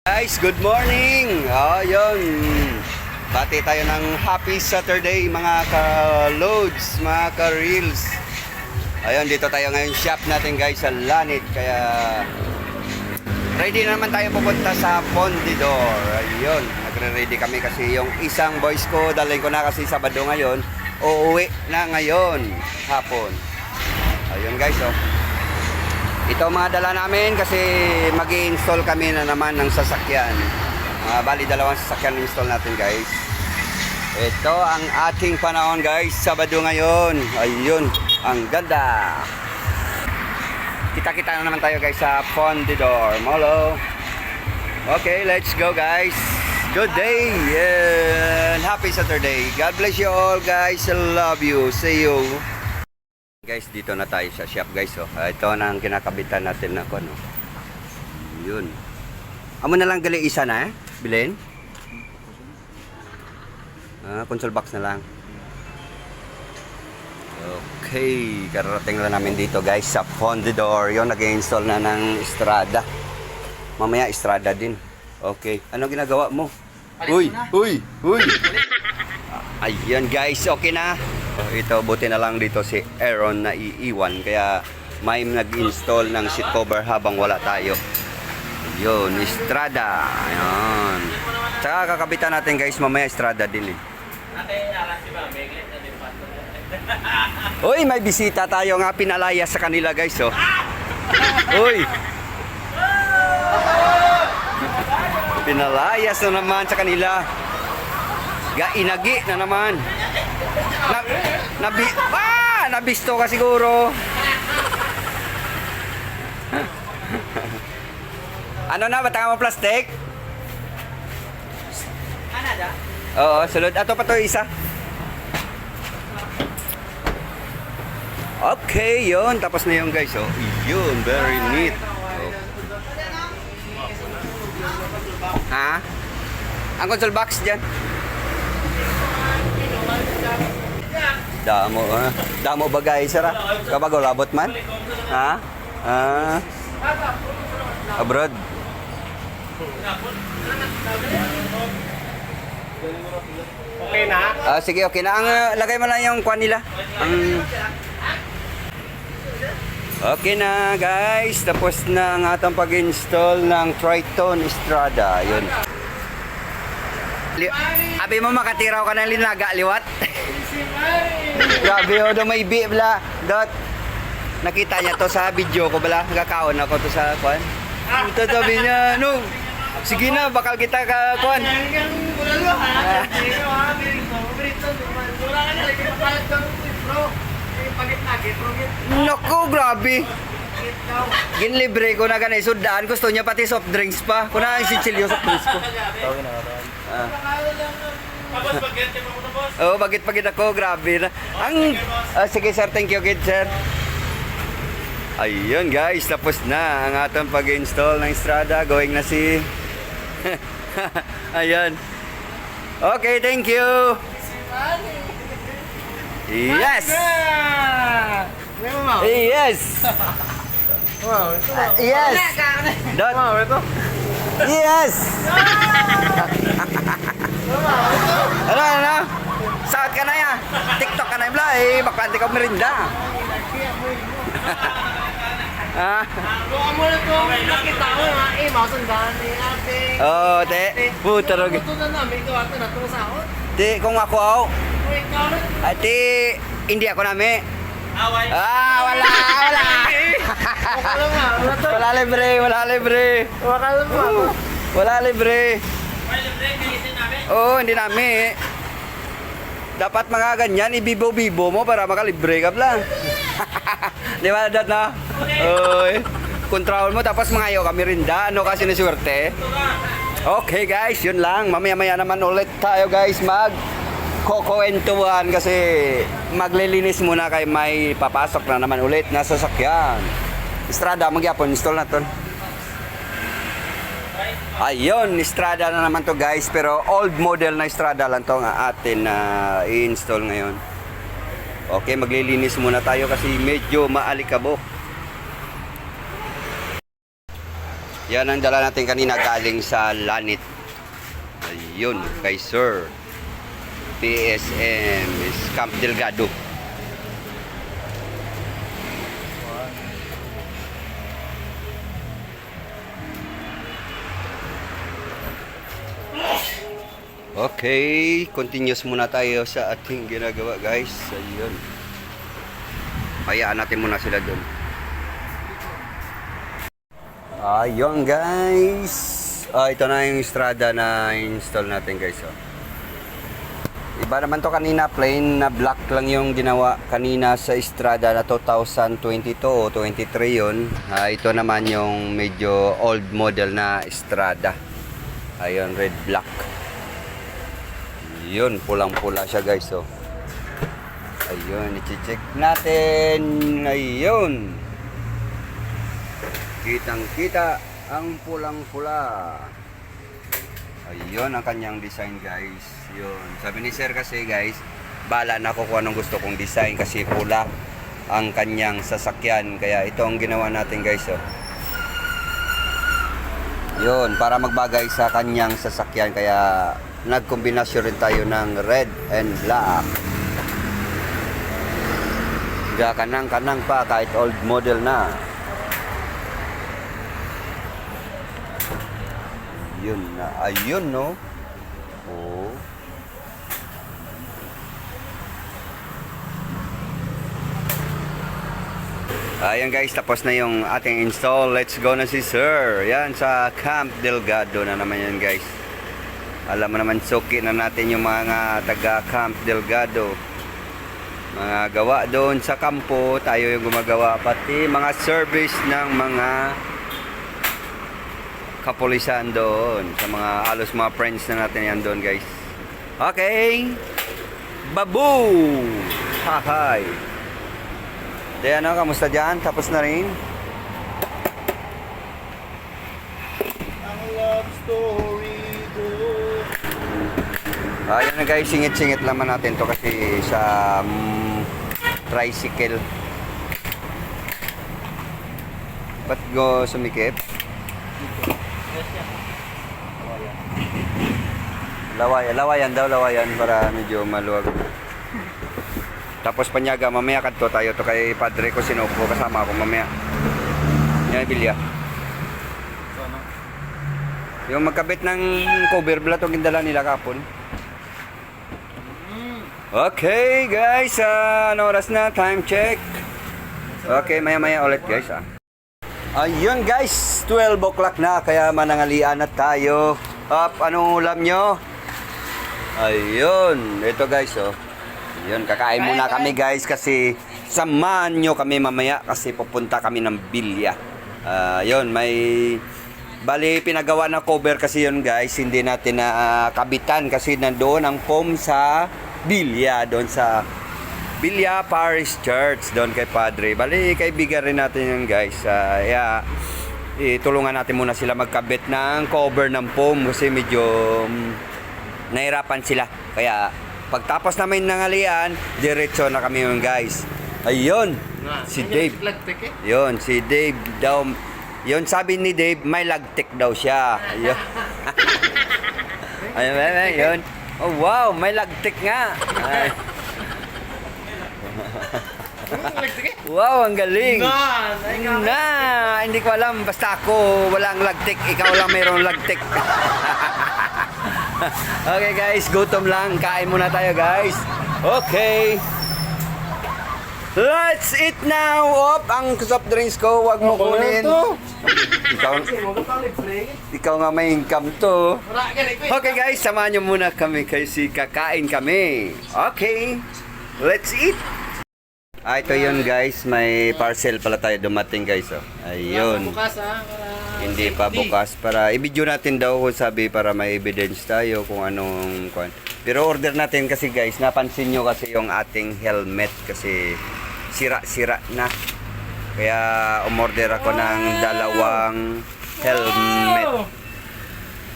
Guys, good morning! Yun. Bati tayo ng happy Saturday mga ka-loads, mga ka-reels. Ayun, dito tayo ngayon shop natin guys sa Lanit. Kaya ready na naman tayo pupunta sa Pondidor. Ayun, nagre-ready kami kasi yung isang boys ko, dalhin ko na kasi Sabado ngayon. Uuwi na ngayon, hapon. Ayun guys, oh. Ito mga dala namin kasi mag-i-install kami na naman ng sasakyan. Bali dalawang sasakyan install natin guys. Ito ang ating panahon guys, Sabado ngayon. Ayun, ang ganda. Kita-kita na naman tayo guys sa Pondidor Molo. Okay, let's go guys. Good day and happy Saturday. God bless you all guys. I love you. See you. Guys, dito na tayo sa shop guys. Oh. Ito na ang kinakabitan natin na ano. Yun. Amo na lang gali isa na bilhin. Console box na lang. Okay, kararating lang namin dito guys sa Pondidor. Yun, nag-install na ng Estrada. Mamaya Estrada din. Okay, ano ginagawa mo? Uy. Ayan guys, okay na. Ito, buti na lang dito si Aaron na iiwan. Kaya may nag-install ng seat cover habang wala tayo. Yun, Estrada. Ayan. Tsaka kakabitan natin guys, mamaya Estrada din eh. Uy, may bisita tayo nga pinalaya sa kanila guys oh. Uy. Pinalayas na naman sa kanila. Gainagi na naman. Nabisto ka siguro. Ano na, batang mo plastic? Ano da? Oo, sulod. Ato pa to isa. Okay, yun. Tapos na yun guys. Oh. Yun, very neat. Oh. Ha? Ang console box dyan. Damo ba guys, sara? Kapag labot man? Ha? Abroad? Okay na? Sige, okay na. Lagay mo lang yung kwan nila. Okay na guys. Tapos na ang atong pag-install ng Triton Estrada. Yun. Abi mo makatiraw ka ng linaga, liwat? Grabe o, may bibla. Dot. Nakita niya to sa video ko bala. Nagkakaon ako to sa kwan. Ito sabi niya, no. Sige na, bakal kita ka kwan. Naku, grabe. Ginlibre ko na ganay. Sudaan, gusto niya pati soft drinks pa. Kuna ang sitsilyo soft drinks ko. Tapos bagit mo na boss. Oh, bagit ako, grabe na. Sige sir, thank you kid sir. Ayun guys, tapos na ang atong pag-install ng Estrada. Going na si Ayan. Okay, thank you. Yes. Yes. Yes. Dot. Yes. Ano? Saat ka na ya? TikTok ka na yung blay. Baklanti ka merinda. Buka mo na ito. Nakita ko nga. Masundan ni ate. Oh, te. Puta ro. Ito na namin. Ito ato na ito sa ako. Te, kung ako aw. Ikaw na. Ate, hindi ako nami. Away. Wala. Waka lang nga. Wala libre. Waka lang nga. Wala libre. May libre. Kagisin namin. Oo, hindi namin. Dapat mga ganyan, ibibo-bibo mo para makalibre ka lang. Di ba, Dad, na? Uy. Control mo, tapos mangayo kami rinda. Ano kasi na swerte? Okay, guys, yun lang. Mamaya-maya naman ulit tayo, guys, kokwentuhan kasi maglilinis muna kay may papasok na naman ulit na sasakyan. Estrada, magyapon, install na to. Ayun, Estrada na naman to guys, pero old model na Estrada lang to nga atin na i-install ngayon. Okay, maglilinis muna tayo kasi medyo maalikabok. Yan ang dala natin kanina galing sa Lanit. Ayun, kay Sir. PSM is Camp Delgado. Okay, continuous muna tayo sa ating ginagawa guys. Ayun. Hayaan natin muna sila doon. Ayun guys. Ito na yung Strada na install natin guys. Iba naman to kanina, plain na black lang yung ginawa kanina sa Strada na 2022 o 23 yun. Ito naman yung medyo old model na Strada. Ayun, red black. Yun, pulang-pula siya guys. Ayun, i-check natin. Ayun. Kitang-kita ang pulang-pula. Ayun ang kanyang design guys. Yun. Sabi ni sir kasi guys, bala na ako kung anong gusto kong design kasi pula ang kanyang sasakyan. Kaya ito ang ginawa natin guys. Yun, para magbagay sa kanyang sasakyan. Kaya nagkombinasyon rin tayo ng red and black. Kaya kanang-kanang pa kahit old model na. Yun na, ayun no. Oh. Ayan guys, tapos na yung ating install. Let's go na si sir. Yan sa Camp Delgado na naman yan guys. Alam mo naman, suki na natin yung mga taga Camp Delgado. Mga gawa doon sa kampo, tayo yung gumagawa. Pati mga service ng mga kapulisan doon. Sa mga halos mga friends na natin yan doon guys. Okay. Babu! Hahay! Di ano, kamusta dyan? Tapos na rin? Ang love story ko. Ayan na guys, singit-singit naman natin to kasi sa tricycle. Ba't go sumikip? Lawayan daw, lawayan para medyo maluwag. Tapos panyaga, mamaya kadto tayo to kay Padre ko sinupo kasama ako mamaya. Yan bilya. Yung magkabit ng cover bla to gindala nila kapon. Okay guys, ano oras na? Time check. Okay, maya-maya ulit guys. Ayun guys, 12 o'clock na kaya manangalian na tayo. Anong ulam nyo? Ayun, ito guys Ayun, kakain muna kami guys kasi samahan nyo kami mamaya kasi pupunta kami ng Bilya. Ayun, may bali pinagawa na cover kasi yun guys, hindi natin na kabitan kasi nandoon ang foam sa Bilya, doon sa Bilya Parish Church, doon kay Padre. Bali, kaibigan rin natin yun guys. Tulungan natin muna sila magkabit ng cover ng foam kasi medyo nahirapan sila. Kaya pagtapos namin ng alian, diretso na kami yun guys. Ayun, si Dave. Yun, si Dave daw. Yun, sabi ni Dave, may lagtik daw siya. Ayun. Ayun. Oh wow, may lagtik nga. Ay. Wow, ang galing. Hindi ko alam. Basta ako walang lagtik. Ikaw lang mayroong lagtik. Okay guys, gutom lang. Kain muna tayo guys. Okay. Let's eat now. Ang soft drinks ko, wag mo kunin. Ikaw nga may income to. Okay guys, samahan nyo muna kami kasi kakain kami. Okay, let's eat. Ito yun guys, may parcel pala tayo dumating guys. Ayun. Hindi pa bukas para i-video natin daw sabi para may evidence tayo kung anong pero order natin kasi guys, napansin nyo kasi yung ating helmet kasi sira-sira na. Kaya umorder ako ng dalawang helmet.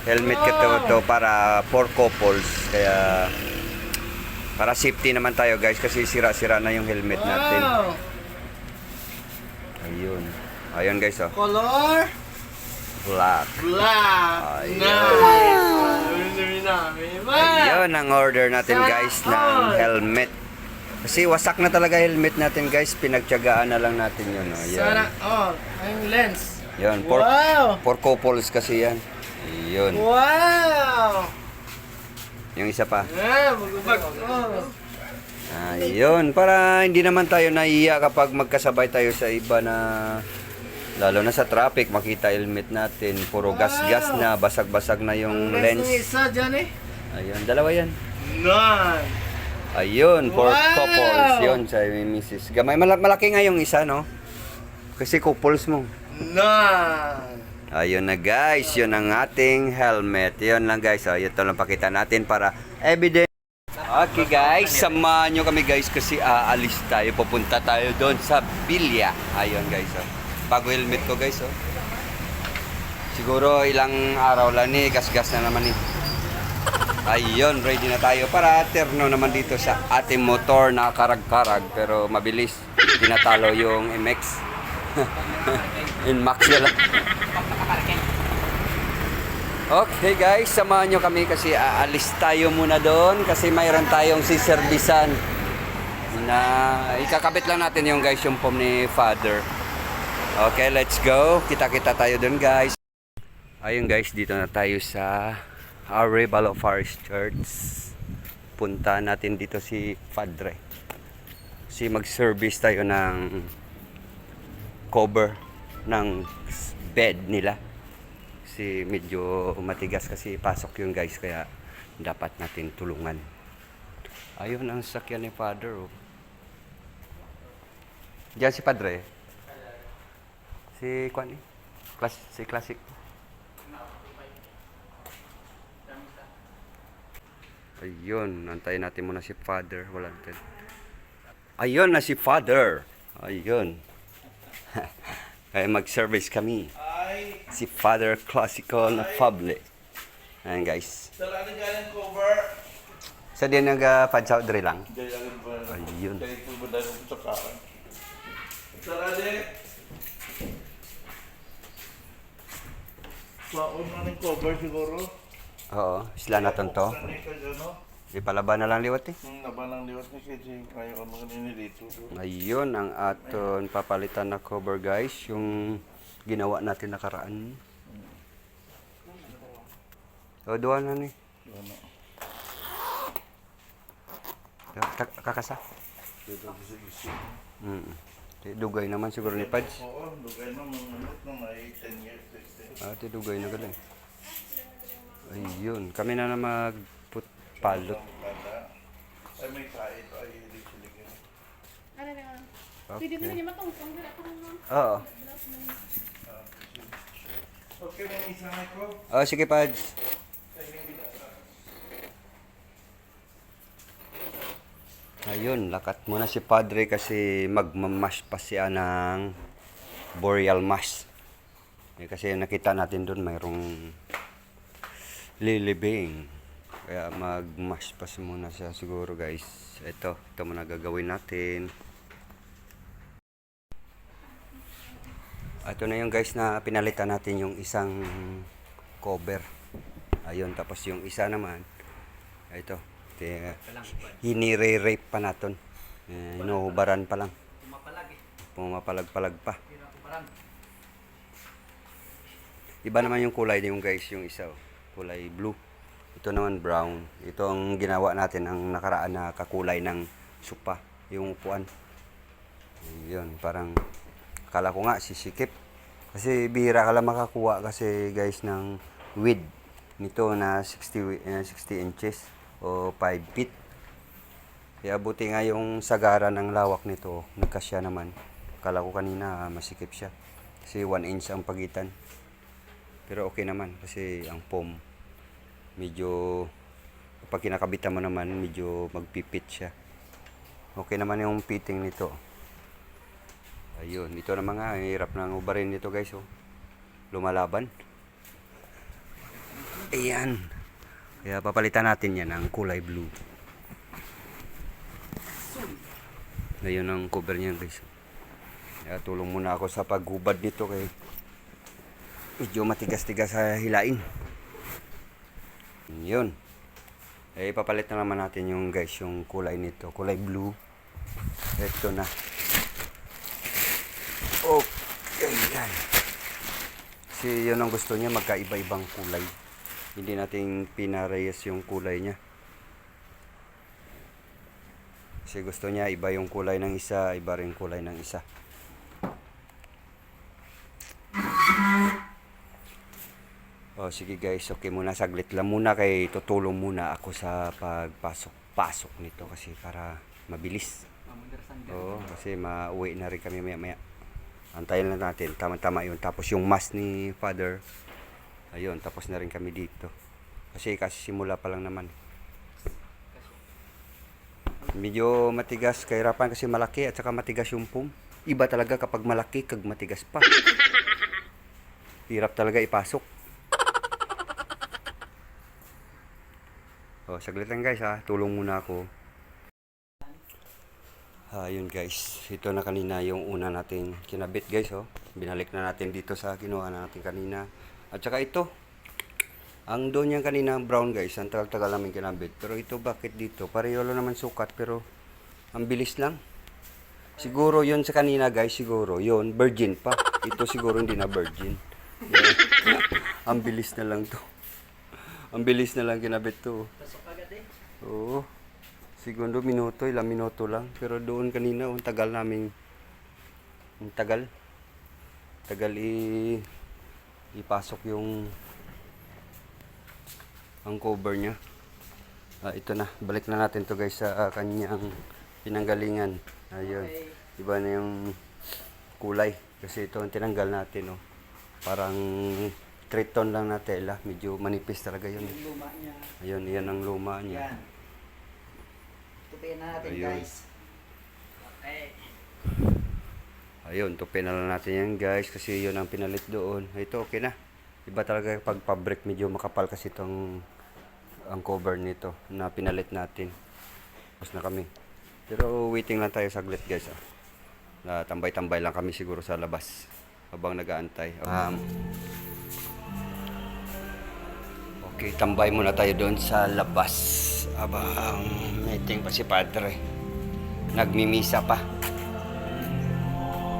Helmet to para for couples. Kaya para safety naman tayo guys kasi sira-sira na yung helmet natin. Ayun. Ayun guys Color. Black. Black. Ayun. Nice. Namin. Ayun ang order natin guys ng helmet. Kasi wasak na talaga helmet natin guys. Pinagtiyagaan na lang natin yun. Sana, Ayan. ang lens. Yun. Wow. For couples kasi yan. Ayun. Wow. Yung isa pa. Magubag. Ayun. Para hindi naman tayo naiiyak kapag magkasabay tayo sa iba na lalo na sa traffic. Makita helmet natin. Puro gas-gas na. Basag-basag na yung Lens ng lens. isa dyan eh. Ayun. Dalawa yan. Nice. Ayun, for Wow! couples. Yun, sa Mrs. Gamay, malaki nga yung isa, no? Kasi couples mo. Nice. Ayun na guys, yun ang ating helmet. Yun lang guys, ito lang pakita natin para evidence. Okay guys, samahan nyo kami guys kasi aalis tayo. Pupunta tayo doon sa Bilya. Ayun guys, bago helmet ko guys, Siguro ilang araw lang ni, gas-gas na naman Ayun, ready na tayo para terno naman dito sa ating motor na karag-karag pero mabilis. Tinatalo yung MX. Inmax na lang. Okay guys, samahan nyo kami kasi aalis tayo muna doon kasi mayroon tayong siservisan na ikakabit lang natin yung guys yung pom ni Father. Okay, let's go. Kita-kita tayo doon guys. Ayun guys, dito na tayo sa Arrival of Forest Church. Punta natin dito si Padre. Kasi mag-service tayo ng cover ng bed nila. Kasi medyo matigas kasi pasok yun guys. Kaya dapat natin tulungan. Ayun ang sakyan ni Father. Diyan si Padre. Si Kwani. Si Classic. Ayun, antayin natin muna si Father. Wala natin. Ayun na si Father. Ayun. Kaya mag-service kami. Si Father Classical na Fable. Ayan guys. Sa din nag-padsaw dre lang. Ayun. Waon na ng cover siguro. Oo, sila naton to. Ipalaban na lang liwat eh. Laban ng liwat ni KJ. Ayaw ka mga dito. Ayun ang aton papalitan na cover guys. Yung ginawa natin nakaraan. O, duwa na ni. Kakasa? Dugay naman siguro ni Pads. Oo, lugay na mga manot na may 10 years. 16. Dugay na galing. Ayun, kami na magpalot. Ay may kahit ay lisiligin. Pwede mo na niya matungtong. Oo. Okay, may isa na ko. Sige Pads. Ayun, lakat muna si Padre kasi magmamash pa siya ng boreal mash. Kasi nakita natin doon mayroong lilibing. Kaya mag-mash pa muna siya siguro guys. Ito muna gagawin natin. Ito na yung guys na pinalitan natin yung isang cover. Ayun, tapos yung isa naman. Ito. Hinire-rape pa natin. Inuhubaran pa lang. Pumapalag pa. Iba naman yung kulay yung guys, yung isa. Kulay blue. Ito naman brown. Ito ang ginawa natin ang nakaraan na kakulay ng supa. Yung upuan. Yun, parang akala ko nga sisikip. Kasi bihira ka lang makakuha kasi guys ng width nito na 60 inches o 5 feet. Kaya buti nga yung sagara ng lawak nito, nagkasya naman. Akala ko kanina masikip siya. Kasi 1 inch ang pagitan. Pero okay naman kasi ang foam medyo kapag kinakabitan mo naman medyo magpipit siya. Okay naman yung fitting nito. Ayun, dito naman nga hirap ng ubarin nito guys, lumalaban. Ayan. Kaya papalitan natin yan ng kulay blue. Ayun ang cover niyan guys. Kaya tulong muna ako sa paghubad nito kay Medyo matigas-tigas sa hilain. Yun. Eh, papalit na naman natin yung guys, yung kulay nito. Kulay blue. Ito na. Okay, yan. Kasi yun ang gusto niya, magkaiba-ibang kulay. Hindi natin pinarehas yung kulay niya. Kasi gusto niya, iba yung kulay ng isa, iba rin kulay ng isa. Oh, sige guys, okay muna, saglit lang muna kay tutulong muna ako sa pagpasok nito kasi para mabilis. Oo, kasi mauwi na rin kami maya-maya. Antayin lang natin, tama-tama yun. Tapos yung mask ni Father, ayun, tapos na rin kami dito. Kasi simula pa lang naman. Medyo matigas, kahirapan kasi malaki at saka matigas yung foam. Iba talaga kapag malaki, kag matigas pa. Hirap talaga ipasok. Oh, saglit lang guys ha, tulong muna ako. Ayun guys, ito na kanina yung una nating kinabit guys oh. Binalik na natin dito sa kinuha natin kanina. At saka ito, ang doon yan kanina brown guys, ang tagal-tagal namin kinabit. Pero ito bakit dito? Pareho lang naman sukat pero ang bilis lang. Siguro yun sa kanina guys, siguro yun, virgin pa. Ito siguro hindi na virgin. Yeah. Ang bilis na lang to. Ang bilis na lang kinabit to. Pasok agad eh. Oo. Segundo minuto, ilang minuto lang. Pero doon kanina, ang tagal namin. Ang tagal. Tagal ipasok yung ang cover niya. Ito na. Balik na natin to guys sa kanyang pinanggalingan. Ayun. Iba na yung kulay. Kasi ito ang tinanggal natin. Oh. Parang triton lang na tela. Medyo manipis talaga yun. Yung luma niya. Ayun, yan ang luma niya. Yan. Tupiin na natin Ayun. guys. Okay. Ayun, tupin na lang natin yan guys. Kasi yun ang pinalit doon. Ito, okay na. Iba talaga pag fabric, medyo makapal kasi itong ang cover nito na pinalit natin. Tapos na kami. Pero waiting lang tayo saglit guys. Tambay-tambay lang kami siguro sa labas habang nag-aantay. Okay, tambay muna tayo doon sa labas. Abang meeting pa si Padre. Nagmimisa pa.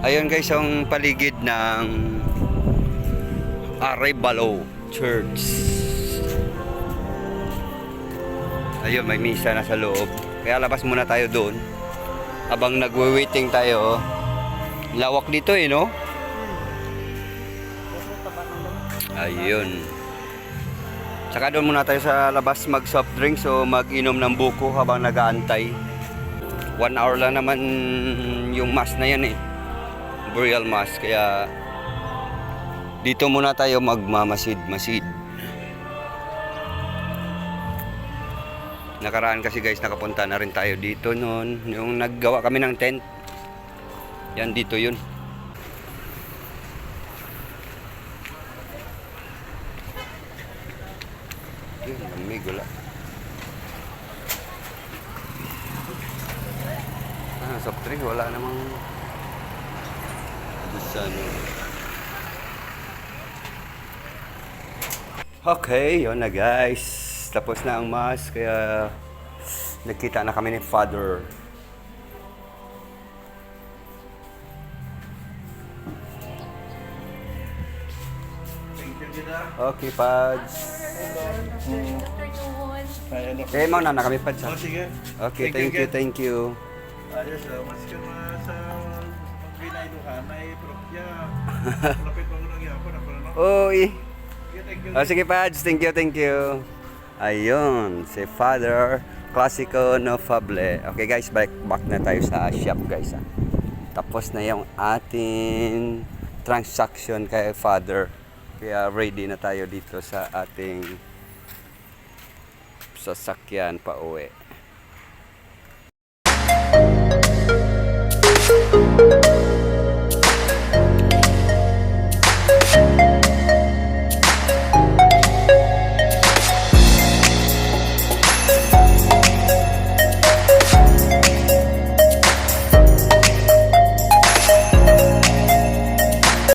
Ayun guys, ang paligid ng Arevalo Church. Ayun, may misa na sa loob. Kaya labas muna tayo doon. Abang nagwe-waiting tayo. Lawak dito eh, no? Ayun. Saka doon muna tayo sa labas mag soft drinks o mag-inom ng buko habang nag-aantay. 1 hour lang naman yung mass na yan eh. Burial mass. Kaya dito muna tayo magmamasid-masid. Nakaraan kasi guys, nakapunta na rin tayo dito noon. Yung naggawa kami ng tent. Yan, dito yun. Yun, lamig, wala. Soft drink, wala namang ano. Okay, yun na guys. Tapos na ang mass, kaya nagkita na kami ni Father. Thank you, Gina. Okay, Pads. Ay, ano? Eh, mauna na kami, Pads. Oh, Ha? sige. Okay, Thank you, thank you. Ayos, mas ka na sa binaiduhan ay propya. Lapit mo nang yapon ako na, no? Oy. Sige, thank you. Sige, Pads. Thank you. Ayun, si Father Classico Nofable. Okay guys, back na tayo sa shop guys. Tapos na yung ating transaction kay Father. Kaya ready na tayo dito sa ating sasakyan pa uwi.